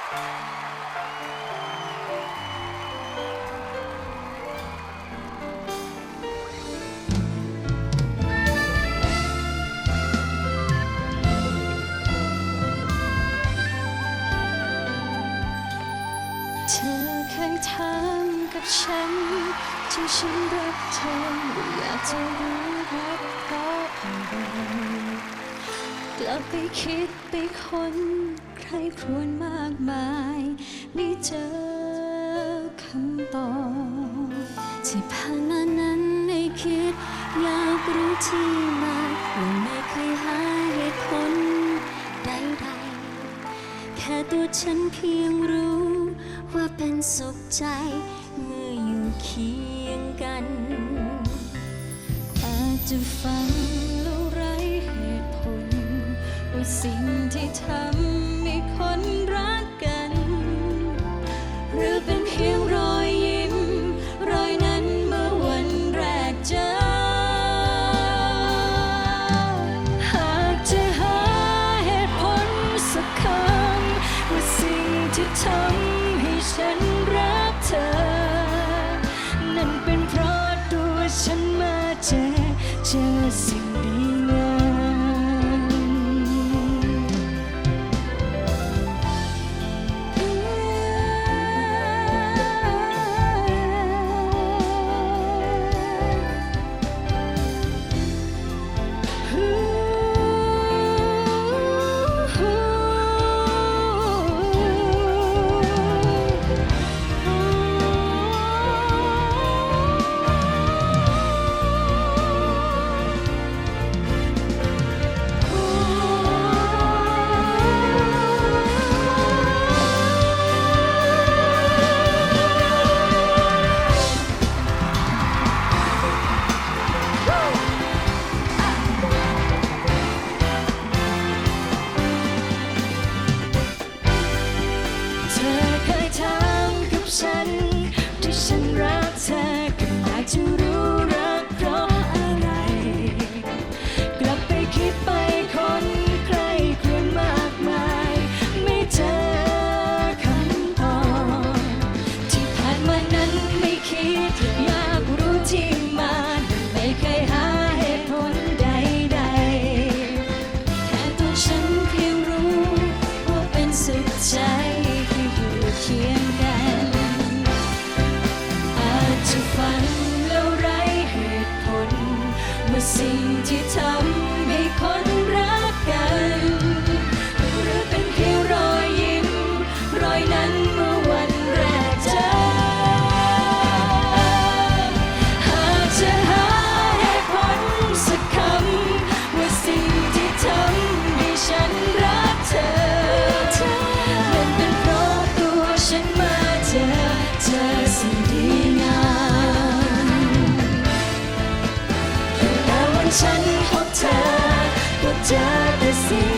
เธอเคยถามกับฉันที่ฉันรักเธออยากจะรู้รักเพราะอะไรกลับไปคิดไปค้นใครครวญมากมายไม่เจอคำตอบที่ผ่านมานั้นไม่คิดอยากรู้ที่มาว่าไม่เคยหาเหตุผลใดๆแค่ตัวฉันเพียงรู้ว่าเป็นสุขใจเมื่ออยู่เคียงกันอาจจะฟังแล้วไร้เหตุผลว่าสิ่งที่ทำให้คนรักกันหรือเป็นเพียงรอยยิ้มรอยนั้นเมื่อวันแรกเจอหากจะหาเหตุผลสักคำว่าสิ่งที่ทำให้ฉันรักเธอนั่นเป็นเพราะตัวฉันมาเจอสิ่งดีงามฉันที่ฉันรักเธอก็อยากจะรู้รักเพราะอะไรกลับไปคิดไปคนใครครวญมากมายไม่เจอคำตอบที่ผ่านมานั้นไม่คิดอยากรู้ที่มาไม่เคยหาเหตุผลใดๆแค่ตัวฉันเพียงรู้ว่าเป็นสุขใจที่อยู่เคียงกันฟังแล้วไร้เหตุผลว่าสิ่งที่ทำให้คนรักกันหรือเป็นเพียงรอยยิ้มรอยนั้นเมื่อวันแรกเจอหากจะหาเหตุผลสักคำว่าสิ่งที่ทำให้ฉันรักเธอนั่นเป็นเพราะตัวฉันมาเจอสิ่งดีงามฉันพบเธอก็เจอแต่สิ่ง